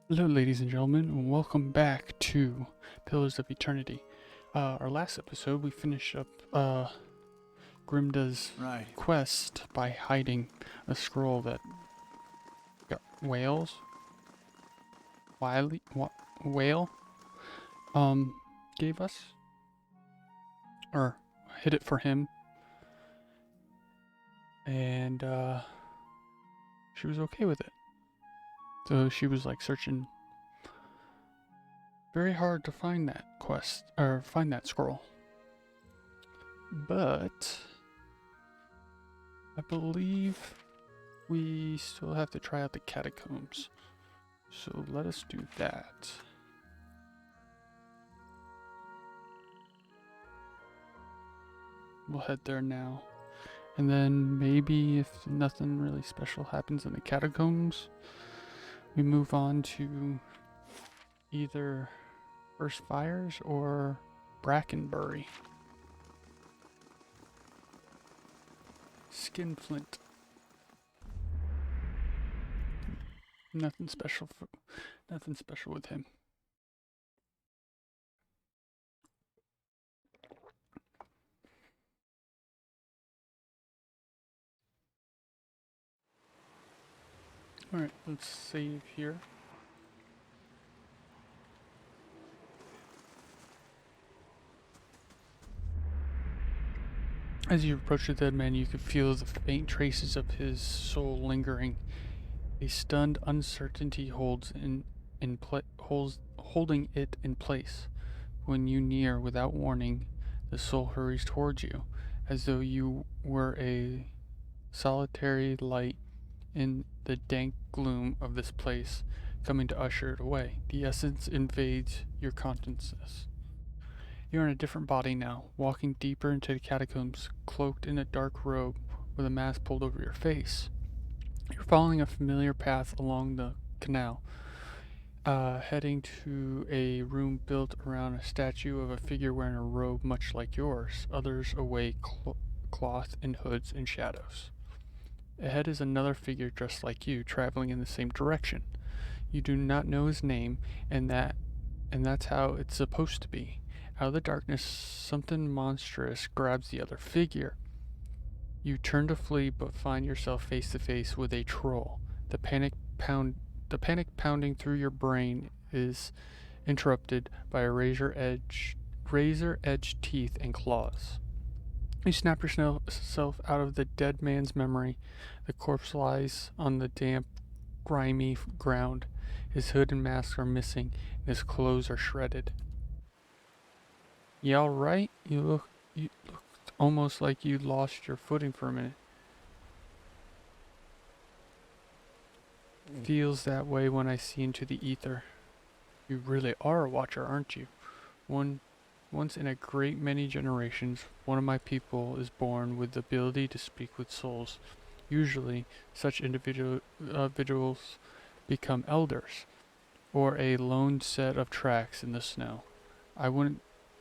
Hello, ladies and gentlemen, and welcome back to Pillars of Eternity. Our last episode, we finished up Grimda's quest by hiding a scroll that whale gave us, or hid it for him, and she was okay with it. So she was like searching very hard to find that quest, or find that scroll. But I believe we still have to try out the catacombs. So let us do that. We'll head there now. And then maybe if nothing really special happens in the catacombs, we move on to either First Fires or Brackenbury. Skinflint. Nothing special with him. Alright, let's save here. As you approach the dead man, you can feel the faint traces of his soul lingering. A stunned uncertainty holding it in place. When you near without warning, the soul hurries towards you, as though you were a solitary light in the dank gloom of this place, coming to usher it away. The essence invades your consciousness. You're in a different body now, walking deeper into the catacombs, cloaked in a dark robe with a mask pulled over your face. You're following a familiar path along the canal, heading to a room built around a statue of a figure wearing a robe much like yours, others away cloth in hoods and shadows. Ahead is another figure dressed like you, traveling in the same direction. You do not know his name, and that's how it's supposed to be. Out of the darkness, something monstrous grabs the other figure. You turn to flee, but find yourself face to face with a troll. The panic pounding through your brain is interrupted by a razor-edged teeth and claws. You snap yourself out of the dead man's memory. The corpse lies on the damp, grimy ground. His hood and mask are missing, and his clothes are shredded. You alright? You looked almost like you lost your footing for a minute. Feels that way when I see into the ether. You really are a watcher, aren't you? Once in a great many generations, one of my people is born with the ability to speak with souls. Usually, such individuals become elders, or a lone set of tracks in the snow. I would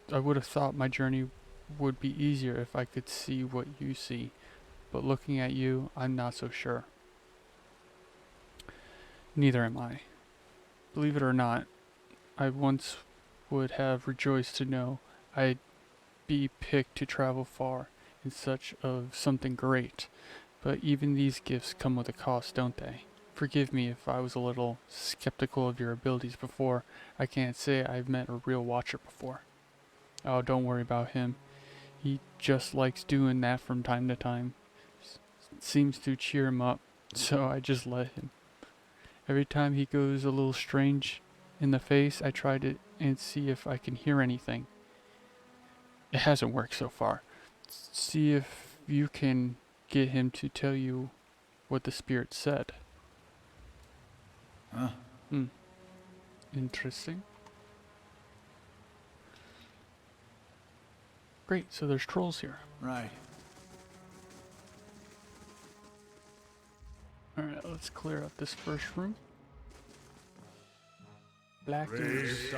have thought my journey would be easier if I could see what you see, but looking at you, I'm not so sure. Neither am I. Believe it or not, I once would have rejoiced to know I'd be picked to travel far in search of something great, but even these gifts come with a cost, don't they? Forgive me if I was a little skeptical of your abilities before. I can't say I've met a real watcher before. Oh, don't worry about him. He just likes doing that from time to time. Seems to cheer him up, so I just let him. Every time he goes a little strange in the face, I try to and see if I can hear anything. It hasn't worked so far. See if you can get him to tell you what the spirit said. Huh? Interesting. Great, so there's trolls here. Right. Alright, let's clear up this first room. Black ooze.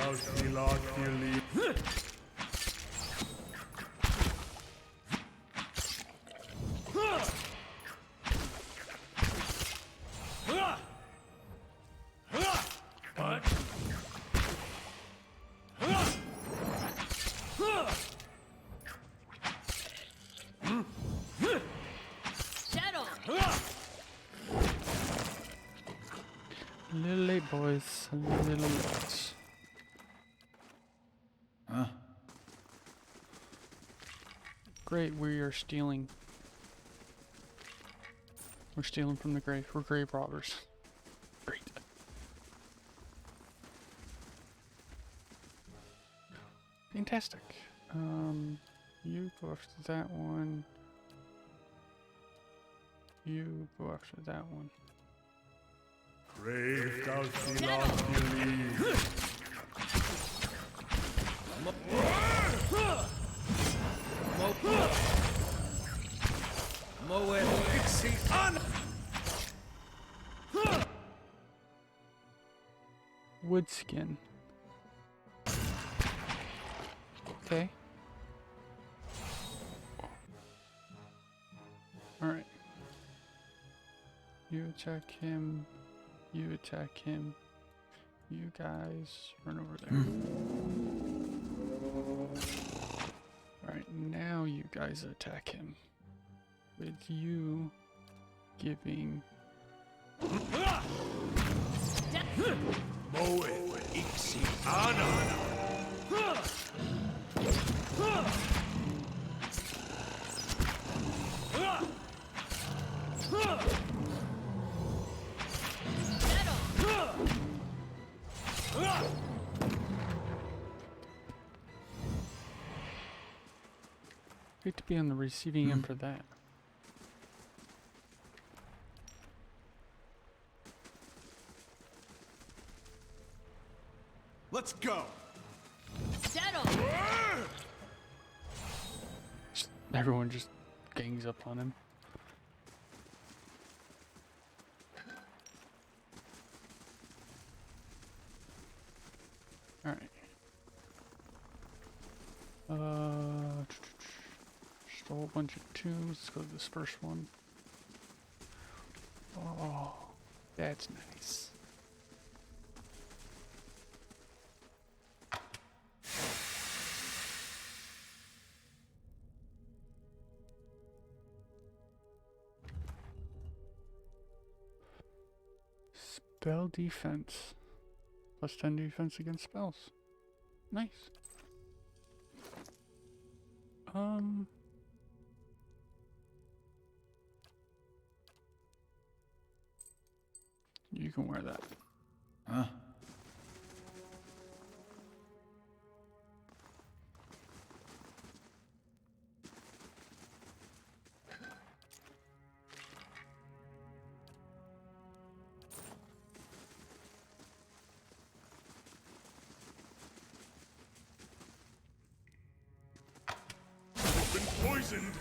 A little late, boys. A little late. Huh? Great, we are stealing. We're stealing from the grave. We're grave robbers. Great. Fantastic. You go after that one. You go after that one. Brave thou shalt not believe. Wood skin. Okay. Alright. You attack him. You attack him. You guys run over there. Alright, now you guys attack him. With you giving... Great to be on the receiving end for that. Let's go. Settle. Everyone just gangs up on him. Alright. Just a whole bunch of tombs. Let's go to this first one. Oh, that's nice. Spell defense. Plus 10 defense against spells. Nice. You can wear that. Huh? Been poisoned.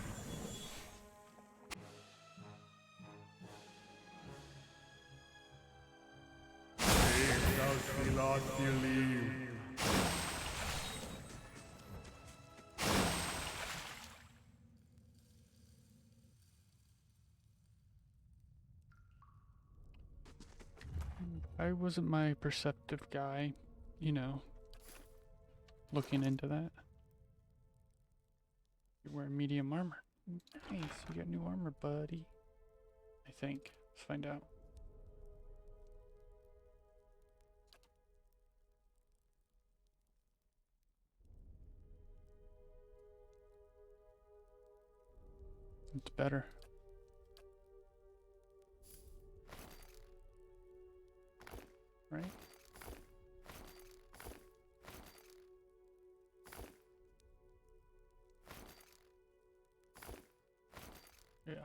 Brave thou shalt not believe. I wasn't my perceptive guy, you know, looking into that. You're wearing medium armor. Nice, you got new armor, buddy. I think. Let's find out. It's better. Right? Yeah.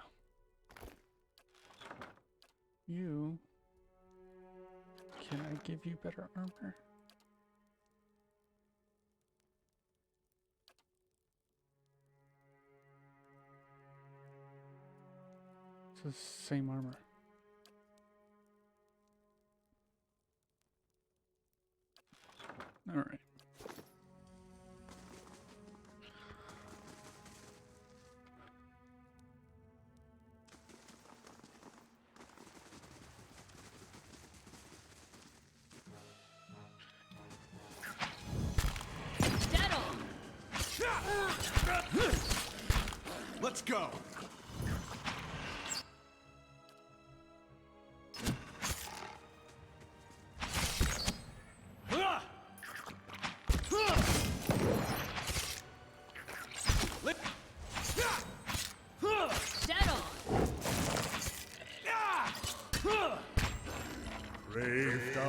You... Can I give you better armor? It's the same armor. Alright. Let's go.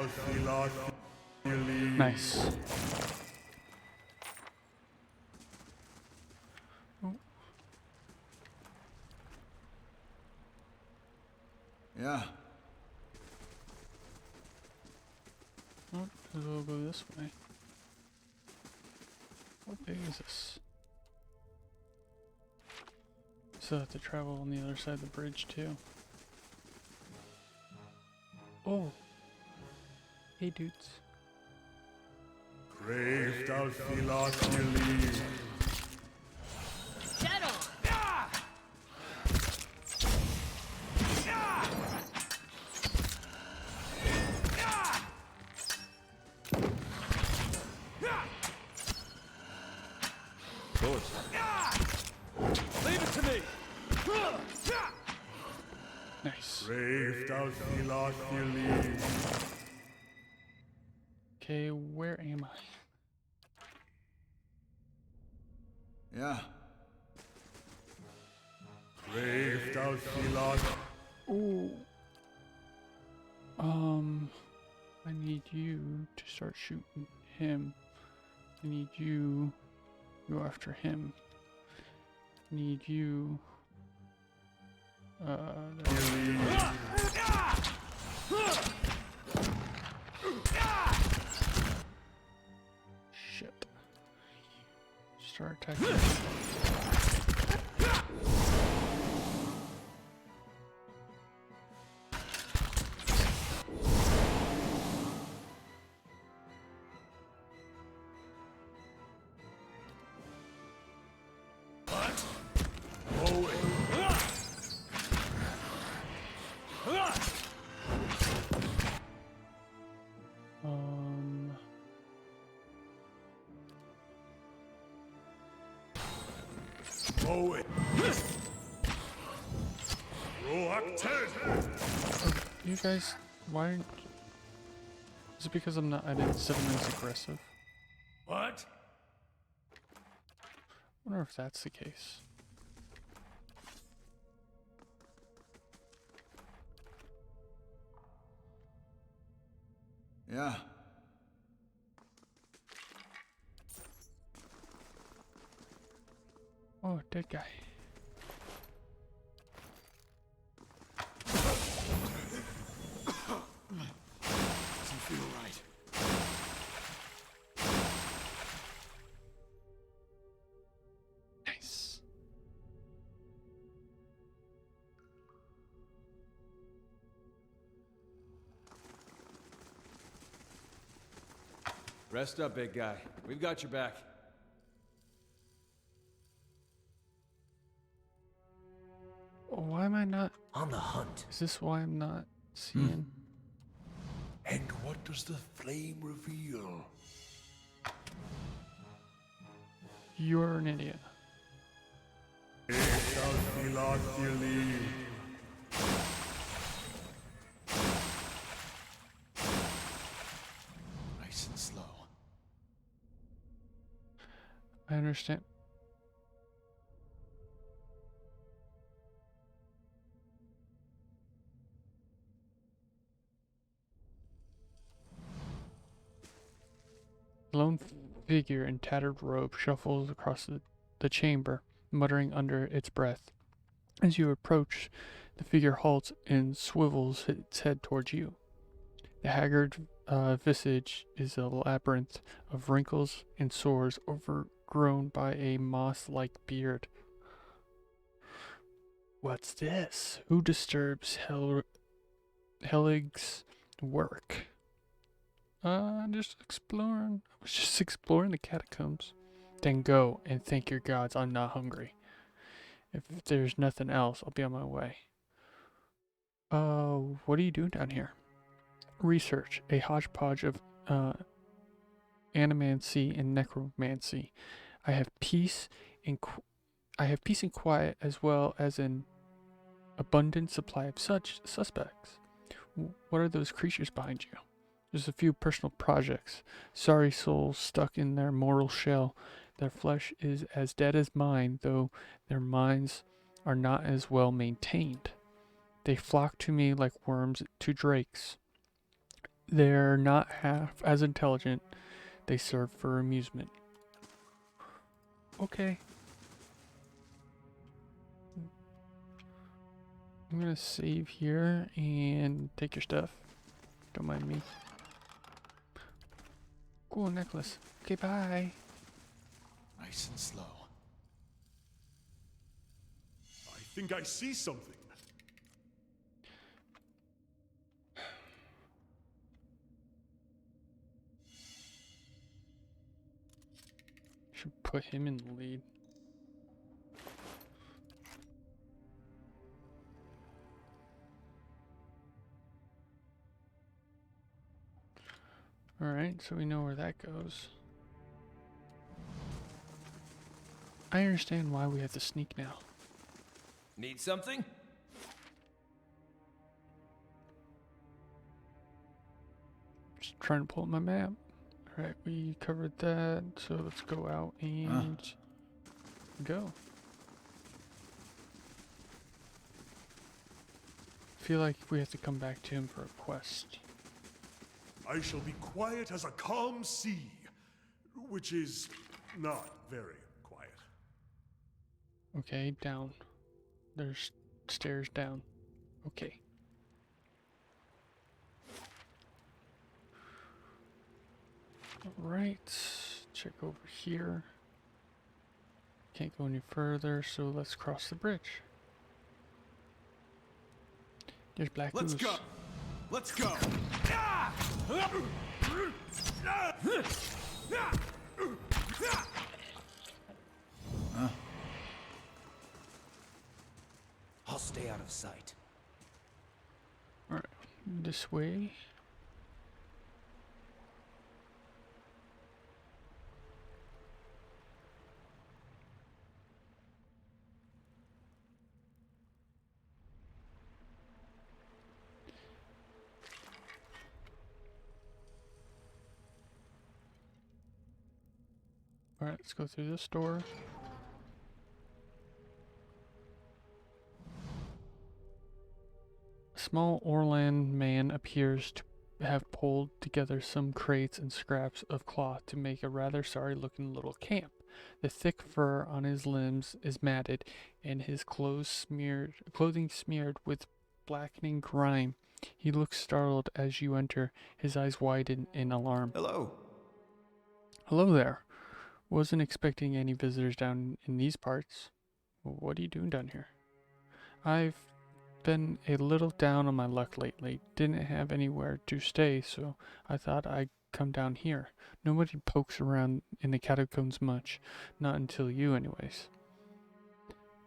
shall see not believe. Nice. Yeah. Oh, we'll go this way. How big is this? So I have to travel on the other side of the bridge too. Oh. Hey dudes. Grave thou see not believe. Dead on. Leave it to me! Nice. Grave thou see not believe. Okay, where am I? Yeah. Grave thou see not. Ooh. I need you to start shooting him. I need you to go after him. I need you. Shit. Start attacking. Mow it. Reluctant. You guys, why aren't... Is it because I didn't set him as aggressive? What? I wonder if that's the case. Yeah. Oh, dead guy. Doesn't feel right. Nice. Rest up, big guy. We've got your back. Oh, why am I not... On the hunt. Is this why I'm not seeing? And what does the flame reveal? You're an idiot. Grave thou see not believe. Nice and slow. I understand. A lone figure in tattered robe shuffles across the chamber, muttering under its breath. As you approach, the figure halts and swivels its head towards you. The haggard visage is a labyrinth of wrinkles and sores overgrown by a moss-like beard. What's this? Who disturbs Helig's work? Just exploring. I was just exploring the catacombs. Then go and thank your gods I'm not hungry. If there's nothing else, I'll be on my way. What are you doing down here? Research. A hodgepodge of animancy and necromancy. I have peace and quiet, as well as an abundant supply of such suspects. What are those creatures behind you? Just a few personal projects. Sorry souls stuck in their mortal shell. Their flesh is as dead as mine, though their minds are not as well maintained. They flock to me like worms to drakes. They're not half as intelligent. They serve for amusement. Okay. I'm gonna save here and take your stuff. Don't mind me. Cool necklace. Okay, bye. Nice and slow. I think I see something. Should put him in the lead. Alright, so we know where that goes. I understand why we have to sneak now. Need something? Just trying to pull up my map. Alright, we covered that, so let's go out and go. I feel like we have to come back to him for a quest. I shall be quiet as a calm sea, which is not very quiet. Okay, down. There's stairs down. Okay. Alright, check over here. Can't go any further, so let's cross the bridge. There's black Let's ooze. go! Let's go! I'll stay out of sight. Alright, this way. Alright, let's go through this door. A small Orland man appears to have pulled together some crates and scraps of cloth to make a rather sorry looking little camp. The thick fur on his limbs is matted, and his clothing smeared with blackening grime. He looks startled as you enter, his eyes widen in alarm. Hello. Hello there. Wasn't expecting any visitors down in these parts. What are you doing down here? I've been a little down on my luck lately. Didn't have anywhere to stay, so I thought I'd come down here. Nobody pokes around in the catacombs much. Not until you, anyways.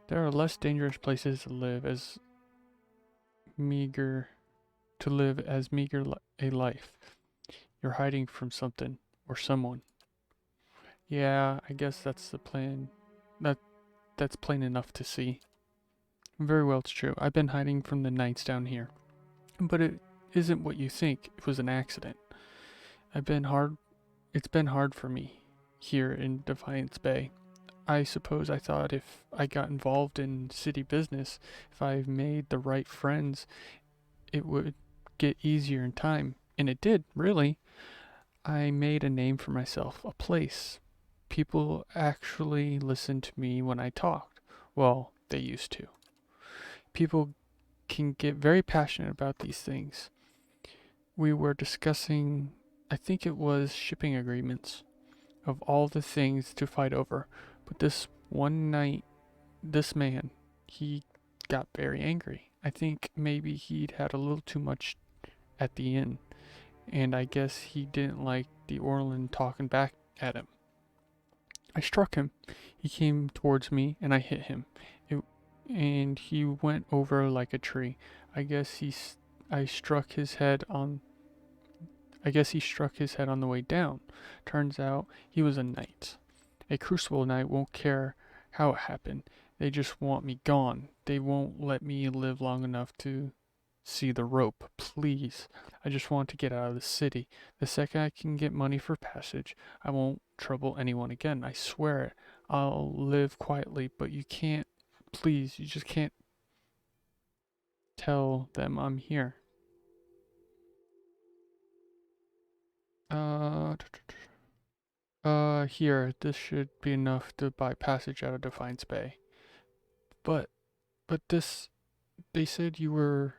There are less dangerous places to live as meager a life. You're hiding from something or someone. Yeah, I guess that's the plan. That's plain enough to see. Very well, it's true. I've been hiding from the knights down here. But it isn't what you think. It was an accident. It's been hard for me here in Defiance Bay. I suppose I thought if I got involved in city business, if I made the right friends, it would get easier in time. And it did, really. I made a name for myself, a place. People actually listened to me when I talked. Well, they used to. People can get very passionate about these things. We were discussing, I think it was shipping agreements, of all the things to fight over. But this one night, this man, he got very angry. I think maybe he'd had a little too much at the inn. And I guess he didn't like the Orland talking back at him. I struck him. He came towards me and I hit him. And he went over like a tree. I struck his head on the way down. Turns out he was a knight. A crucible knight won't care how it happened. They just want me gone. They won't let me live long enough to see the rope. Please. I just want to get out of the city. The second I can get money for passage, I won't trouble anyone again. I swear it. I'll live quietly, but you can't. Please, you just can't tell them I'm here. Here, this should be enough to buy passage out of Defiance Bay. But this, they said you were,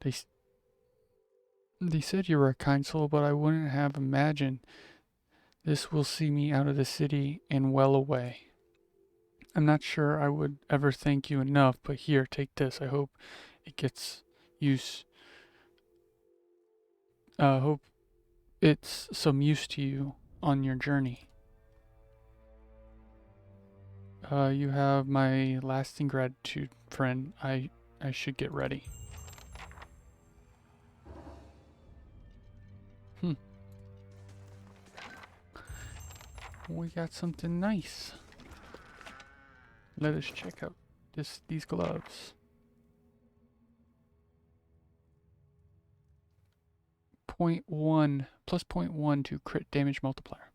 they, they said you were a kind soul, but I wouldn't have imagined this will see me out of the city and well away. I'm not sure I would ever thank you enough, but here, take this. I hope it gets use. Hope it's some use to you on your journey. You have my lasting gratitude, friend. I should get ready. We got something nice. Let us check out these gloves. +0.1 to crit damage multiplier.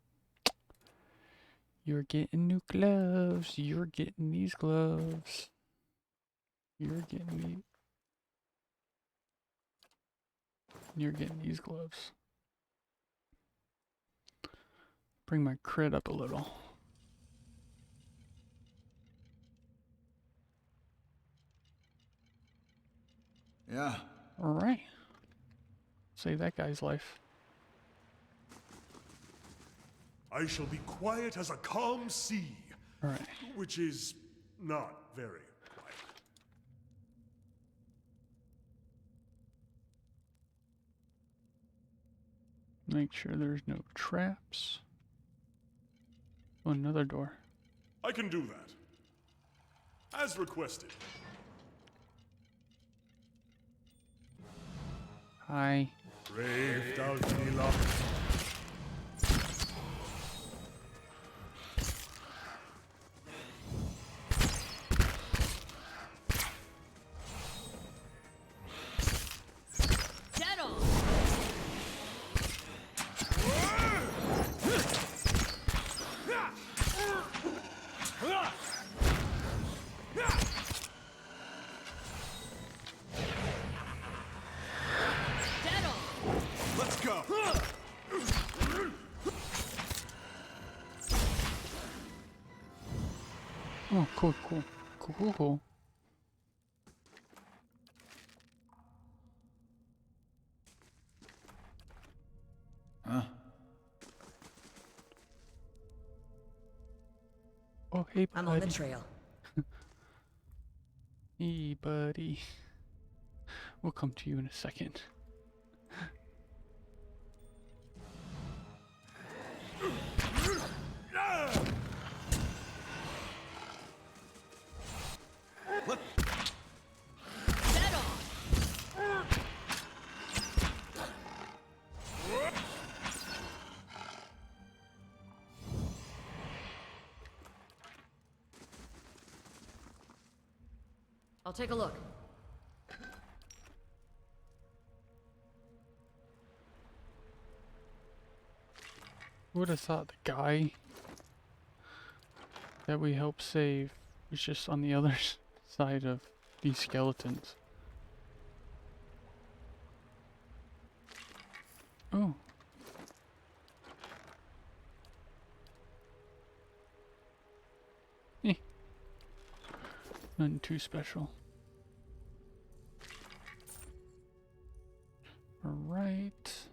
You're getting new gloves. You're getting these gloves. You're getting these gloves. Bring my crit up a little. Yeah. Alright. Save that guy's life. I shall be quiet as a calm sea. Alright. Which is not very quiet. Make sure there's no traps. Oh, another door. I can do that. As requested. Hi. Brave Dalgila. Settle. Settle. Let's go. Oh, cool. Cool. Huh? Oh, hey, buddy. I'm on the trail. Hey, buddy. We'll come to you in a second. Settle. I'll take a look. Who would have thought the guy that we helped save was just on the other side of these skeletons? Oh. Eh. Nothing too special. Alright.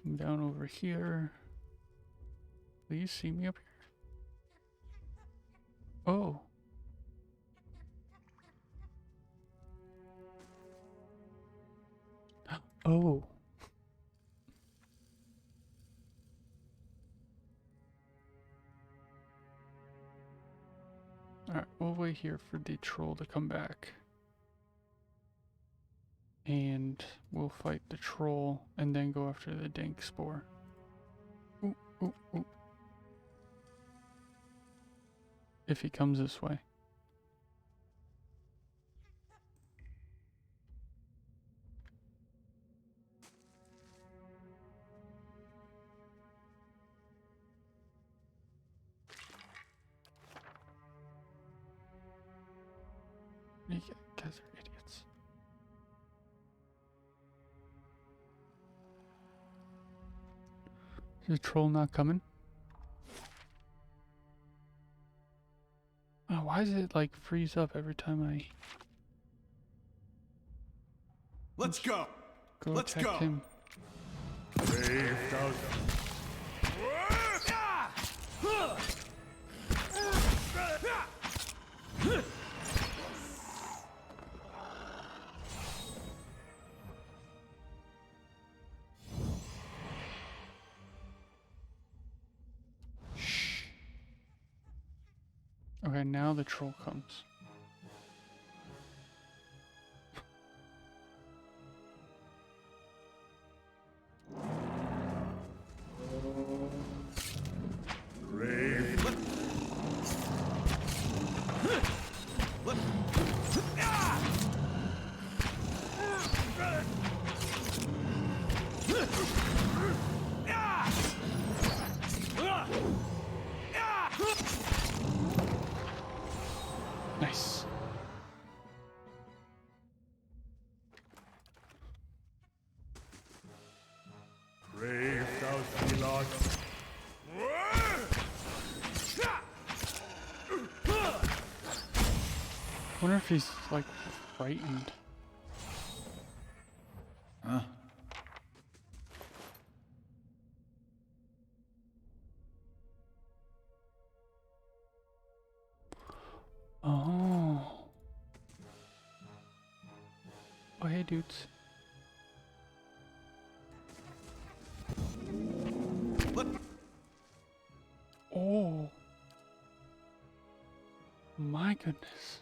Come down over here. Please see me up here. Oh. Oh. Alright, we'll wait here for the troll to come back. And we'll fight the troll and then go after the dank spore. Ooh, ooh, ooh. If he comes this way. You guys are idiots. The troll not coming? Oh, why does it like freeze up every time I Let's go. go Let's attack go. him? Braved out. Okay, now the troll comes. Nice. Braved out, Elon. I wonder if he's like frightened. Huh? Oh. Oh, hey, dudes. Oh. My goodness.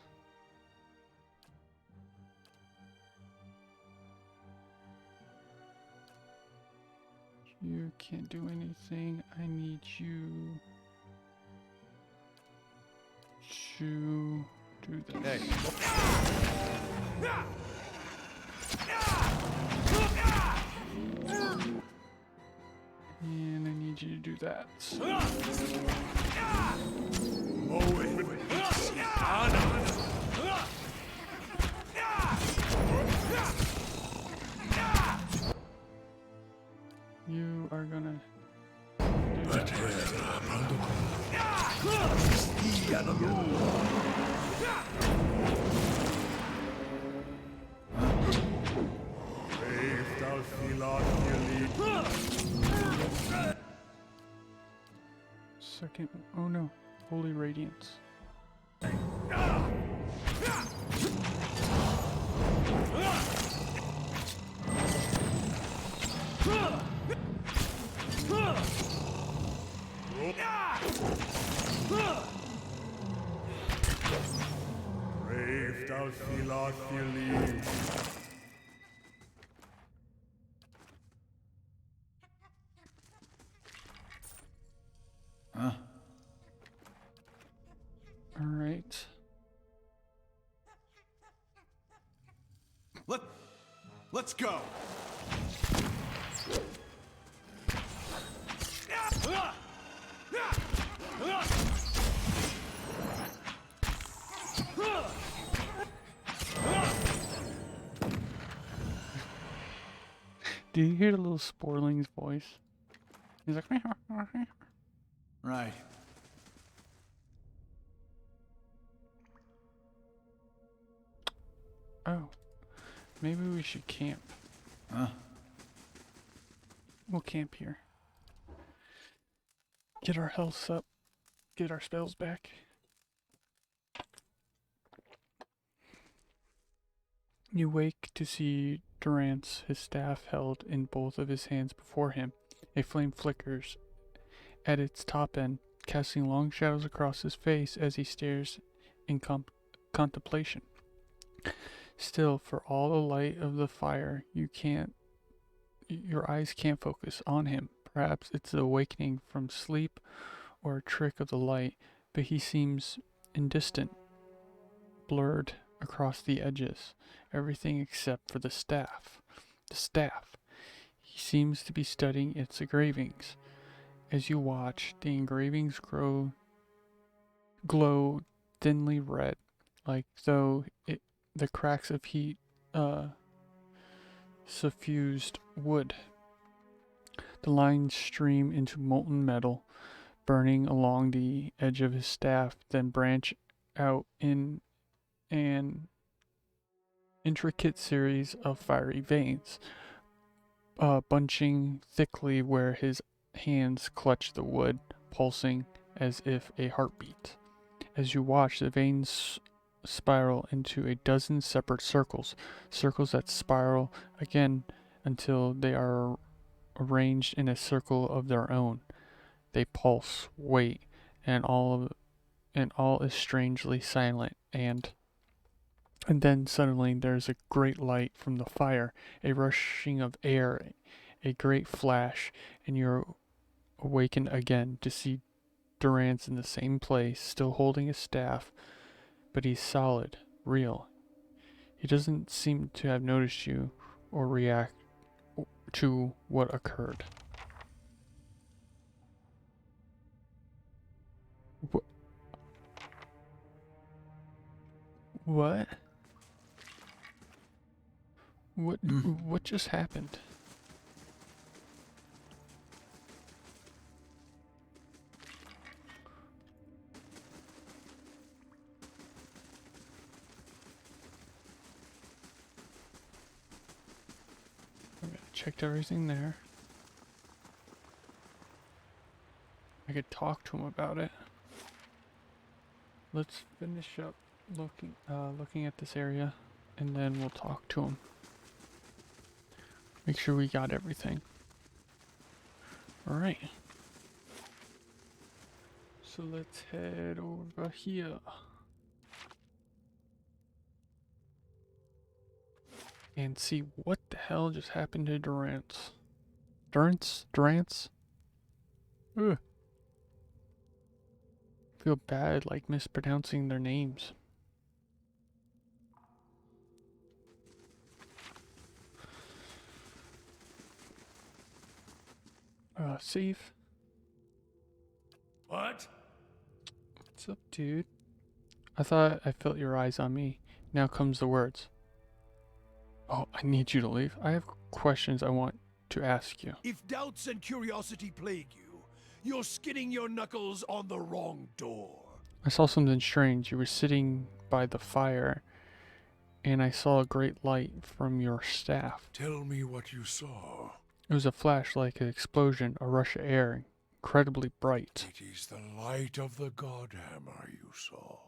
You can't do anything. I need you to do this. And I need you to do that. You are gonna do that. Braved out, Elon, Elite. Second. Oh no. Holy Radiance. Braved out, Elon, Elite. Huh? All right. Let's go. Do you hear the little Sporling's voice? He's like, Right. oh, maybe we should camp. Huh? We'll camp here. Get our health up. Get our spells back. You wake to see Durance, his staff held in both of his hands before him. A flame flickers at its top end, casting long shadows across his face as he stares in contemplation. Still, for all the light of the fire, your eyes can't focus on him. Perhaps it's the awakening from sleep or a trick of the light, but he seems indistant, blurred across the edges, everything except for the staff. The staff. He seems to be studying its engravings. As you watch, the engravings glow thinly red, like though the cracks of heat suffused wood. The lines stream into molten metal, burning along the edge of his staff, then branch out in an intricate series of fiery veins, bunching thickly where his hands clutch the wood, pulsing as if a heartbeat. As you watch, the veins spiral into a dozen separate circles, circles that spiral again until they are arranged in a circle of their own. They pulse, wait, and all is strangely silent, and then suddenly there's a great light from the fire, a rushing of air, a great flash, and you're awakened again to see Durance in the same place, still holding his staff, but he's solid, real. He doesn't seem to have noticed you or react to what occurred. What? What just happened? Okay, checked everything there. I could talk to him about it. Let's finish up looking at this area, and then we'll talk to him. Make sure we got everything. Alright. So let's head over here. And see what the hell just happened to Durance. Durance? Ugh. Feel bad like mispronouncing their names. Safe. What? What's up, dude? I thought I felt your eyes on me. Now comes the words. Oh, I need you to leave. I have questions I want to ask you. If doubts and curiosity plague you, you're skinning your knuckles on the wrong door. I saw something strange. You were sitting by the fire, and I saw a great light from your staff. Tell me what you saw. It was a flash like an explosion, a rush of air, incredibly bright. It is the light of the Godhammer you saw.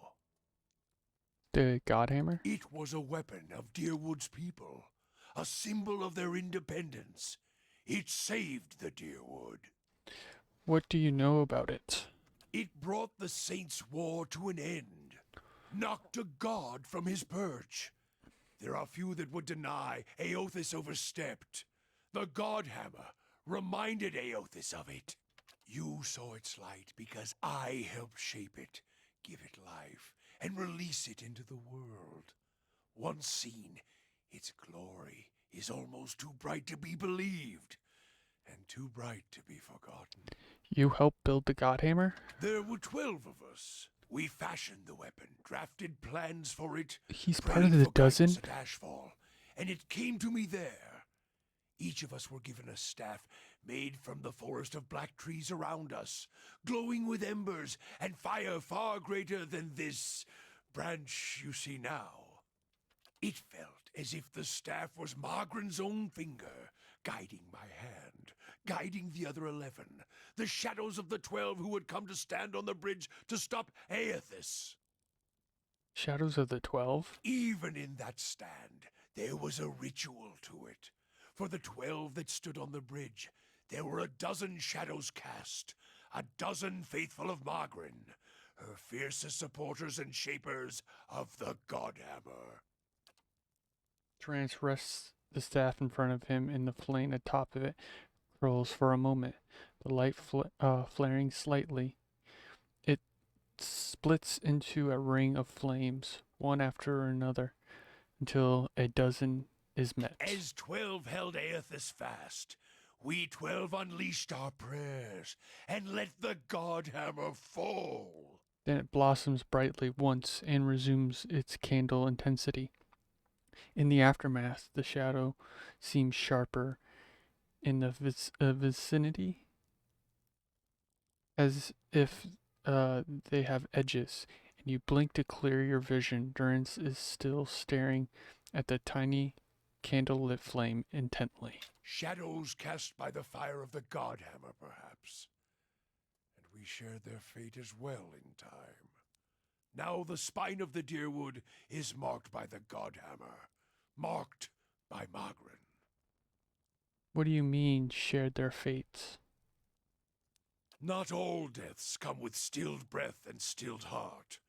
The Godhammer? It was a weapon of Deerwood's people, a symbol of their independence. It saved the Deerwood. What do you know about it? It brought the Saints' War to an end, knocked a god from his perch. There are few that would deny Aothis overstepped. The Godhammer reminded Aothis of it. You saw its light because I helped shape it, give it life, and release it into the world. Once seen, its glory is almost too bright to be believed, and too bright to be forgotten. You helped build the Godhammer? There were 12 of us. We fashioned the weapon, drafted plans for it. He's part prayed of the for guidance dozen? at Ashfall, and it came to me there. Each of us were given a staff made from the forest of black trees around us, glowing with embers and fire far greater than this branch you see now. It felt as if the staff was Margaren's own finger, guiding my hand, guiding the other 11, the shadows of the 12 who would come to stand on the bridge to stop Aothis. Shadows of the 12? Even in that stand, there was a ritual to it. For the 12 that stood on the bridge, there were a dozen shadows cast, a dozen faithful of Margaren, her fiercest supporters and shapers of the Godhammer. Durance rests the staff in front of him, and the flame atop of it curls for a moment, the light flaring slightly. It splits into a ring of flames, one after another, until a dozen is met. As 12 held Aothis fast, we 12 unleashed our prayers and let the Godhammer fall. Then it blossoms brightly once and resumes its candle intensity. In the aftermath, the shadow seems sharper, in the vicinity, as if they have edges, and you blink to clear your vision. Durance is still staring at the tiny candlelit flame intently. Shadows cast by the fire of the Godhammer, perhaps. And we shared their fate as well in time. Now the spine of the Deerwood is marked by the Godhammer, marked by Magrin. What do you mean, shared their fates? Not all deaths come with stilled breath and stilled heart,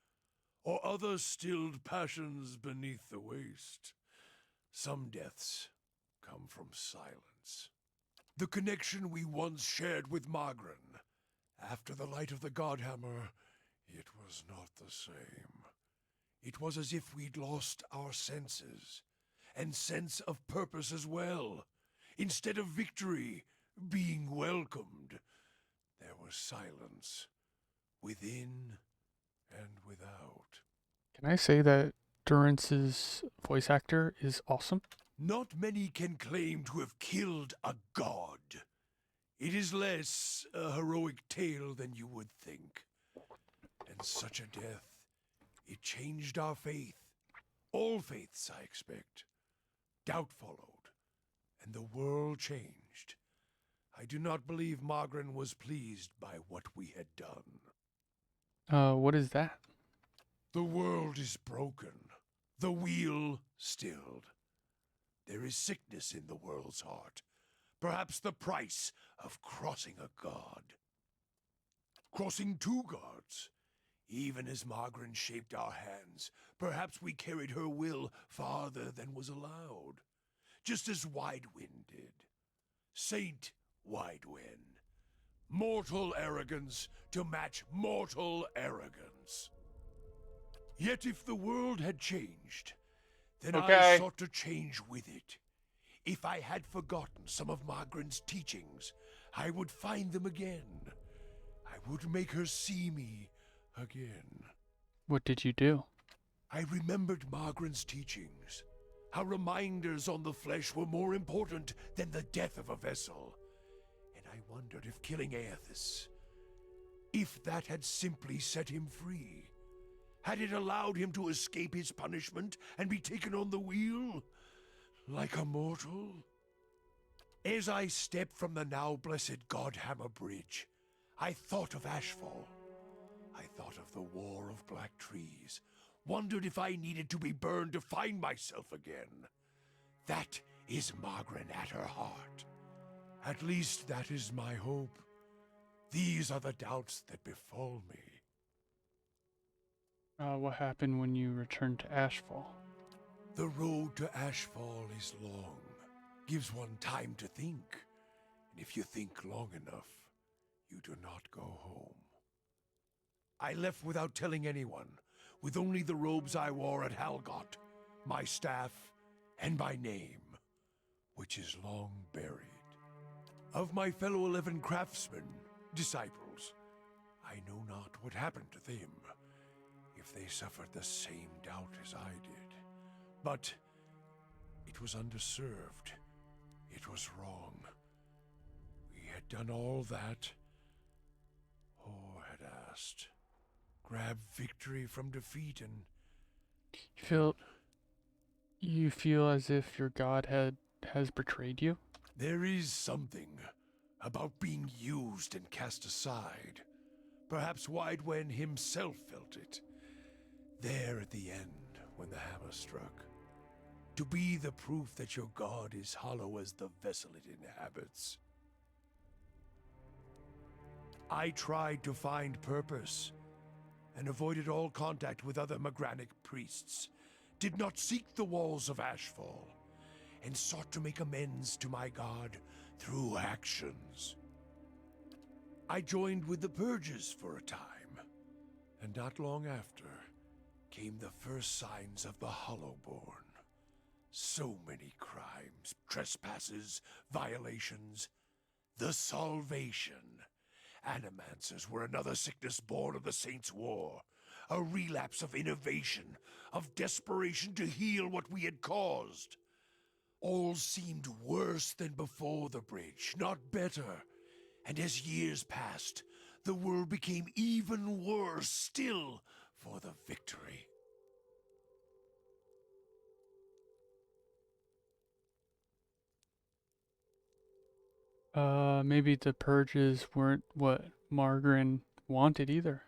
or other stilled passions beneath the waste. Some deaths come from silence. The connection we once shared with Magrin, after the light of the Godhammer, it was not the same. It was as if we'd lost our senses, and sense of purpose as well. Instead of victory being welcomed, there was silence, within and without. Can I say that Durance's voice actor is awesome? Not many can claim to have killed a god. It is less a heroic tale than you would think. And such a death, it changed our faith. All faiths, I expect. Doubt followed, and the world changed. I do not believe Magrin was pleased by what we had done. What is that? The world is broken, the wheel stilled. There is sickness in the world's heart, perhaps the price of crossing a god. Crossing two gods. Even as Magrin shaped our hands, perhaps we carried her will farther than was allowed, just as Widewind did. Saint Widewind. Mortal arrogance to match mortal arrogance. Yet if the world had changed, then I sought to change with it. If I had forgotten some of Magrin's teachings, I would find them again. I would make her see me again. What did you do? I remembered Magrin's teachings, how reminders on the flesh were more important than the death of a vessel. And I wondered if killing Aethys, if that had simply set him free. Had it allowed him to escape his punishment and be taken on the wheel, like a mortal? As I stepped from the now blessed Godhammer Bridge, I thought of Ashfall. I thought of the War of Black Trees, wondered if I needed to be burned to find myself again. That is Magrin at her heart. At least that is my hope. These are the doubts that befall me. What happened when you returned to Ashfall? The road to Ashfall is long, gives one time to think. And if you think long enough, you do not go home. I left without telling anyone, with only the robes I wore at Halgot, my staff, and my name, which is long buried. Of my fellow 11 craftsmen, disciples, I know not what happened to them, if they suffered the same doubt as I did. But it was underserved. It was wrong. We had done all that, or had asked. Grab victory from defeat and... You feel as if your god has betrayed you? There is something about being used and cast aside. Perhaps Widewen himself felt it. There at the end, when the hammer struck. To be the proof that your god is hollow as the vessel it inhabits. I tried to find purpose, and avoided all contact with other Magranic priests, did not seek the walls of Ashfall, and sought to make amends to my god through actions. I joined with the Purges for a time, and not long after came the first signs of the Hollowborn. So many crimes, trespasses, violations. The Salvation. Animancers were another sickness born of the Saints' War. A relapse of innovation, of desperation to heal what we had caused. All seemed worse than before the bridge, not better. And as years passed, the world became even worse still for the victory. Maybe the purges weren't what Margaret wanted either.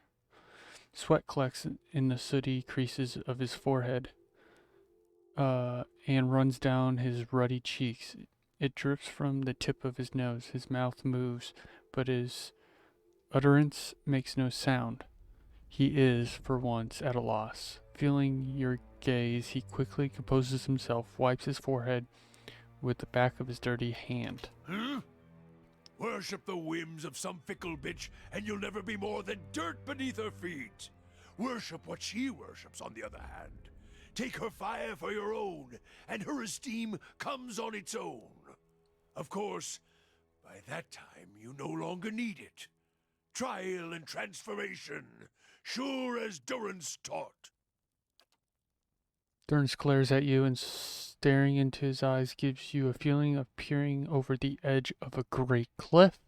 Sweat collects in the sooty creases of his forehead, and runs down his ruddy cheeks. It drips from the tip of his nose. His mouth moves, but his utterance makes no sound. He is, for once, at a loss. Feeling your gaze, he quickly composes himself, wipes his forehead with the back of his dirty hand. Huh? Worship the whims of some fickle bitch, and you'll never be more than dirt beneath her feet. Worship what she worships, on the other hand. Take her fire for your own, and her esteem comes on its own. Of course, by that time you no longer need it. Trial and transformation, sure as Durance taught. Durance glares at you, and staring into his eyes gives you a feeling of peering over the edge of a great cliff.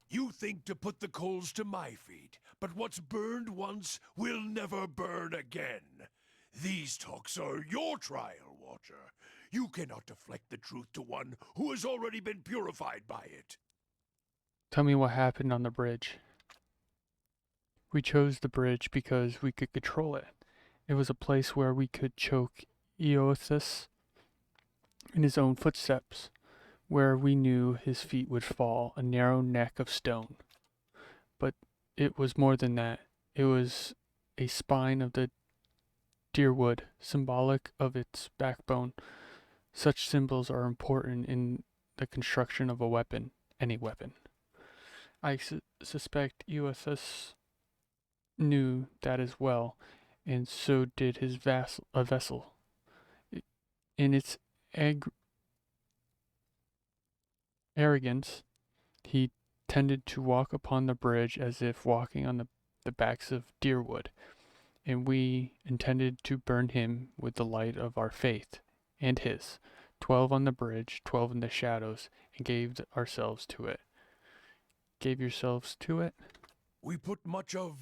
You think to put the coals to my feet, but what's burned once will never burn again. These talks are your trial, Watcher. You cannot deflect the truth to one who has already been purified by it. Tell me what happened on the bridge. We chose the bridge because we could control it. It was a place where we could choke Eothas in his own footsteps, where we knew his feet would fall, a narrow neck of stone. But it was more than that. It was a spine of the deerwood, symbolic of its backbone. Such symbols are important in the construction of a weapon, any weapon. I suspect Eothas knew that as well, and so did his vessel. In its arrogance, he tended to walk upon the bridge as if walking on the backs of deerwood, and we intended to burn him with the light of our faith and his. 12 on the bridge, 12 in the shadows, and gave ourselves to it. Gave yourselves to it? We put much of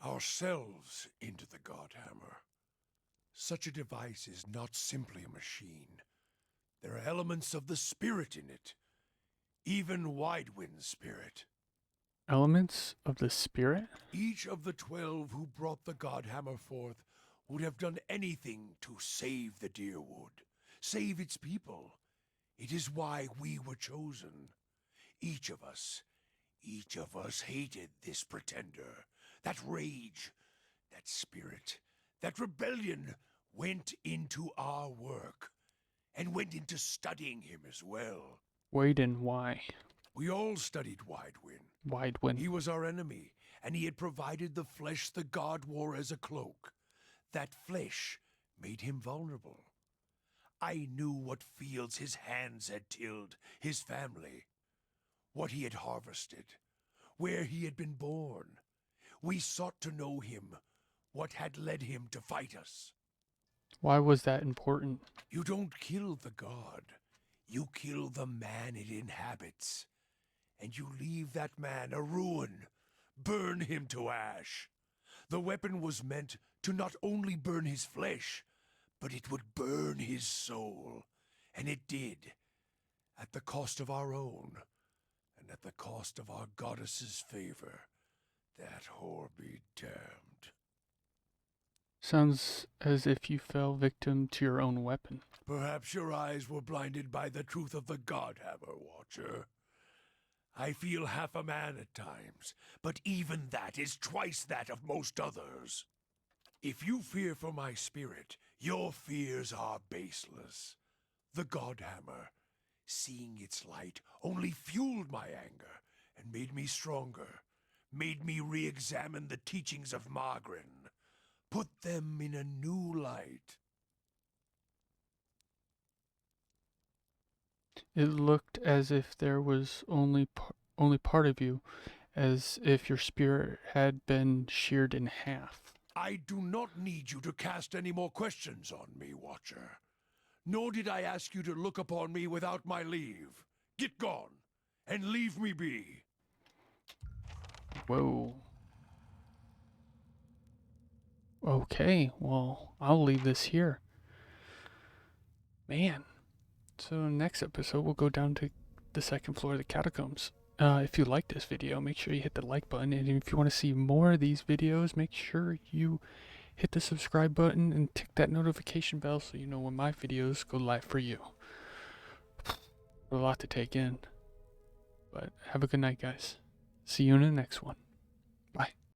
ourselves into the Godhammer. Such a device is not simply a machine. There are elements of the spirit in it. Even Widewind's spirit. Elements of the spirit? Each of the 12 who brought the Godhammer forth would have done anything to save the Deerwood, save its people. It is why we were chosen. Each of us hated this pretender. That rage, that spirit, that rebellion went into our work, and went into studying him as well. Waden, why? We all studied Widewind. Widewind. He was our enemy, and he had provided the flesh the god wore as a cloak. That flesh made him vulnerable. I knew what fields his hands had tilled, his family, what he had harvested, where he had been born. We sought to know him, what had led him to fight us. Why was that important? You don't kill the god. You kill the man it inhabits. And you leave that man a ruin. Burn him to ash. The weapon was meant to not only burn his flesh, but it would burn his soul. And it did. At the cost of our own. And at the cost of our goddess's favor. That whore be damned. Sounds as if you fell victim to your own weapon. Perhaps your eyes were blinded by the truth of the Godhammer, Watcher. I feel half a man at times, but even that is twice that of most others. If you fear for my spirit, your fears are baseless. The Godhammer, seeing its light, only fueled my anger and made me stronger, made me re-examine the teachings of Margaret, put them in a new light. It looked as if there was only part of you, as if your spirit had been sheared in half. I do not need you to cast any more questions on me, Watcher. nor did I ask you to look upon me without my leave. Get gone, and leave me be. Whoa. Okay, well, I'll leave this here. Man. So next episode, we'll go down to the second floor of the catacombs. If you like this video, make sure you hit the like button. And if you want to see more of these videos, make sure you hit the subscribe button and tick that notification bell so you know when my videos go live for you. A lot to take in. But have a good night, guys. See you in the next one. Bye.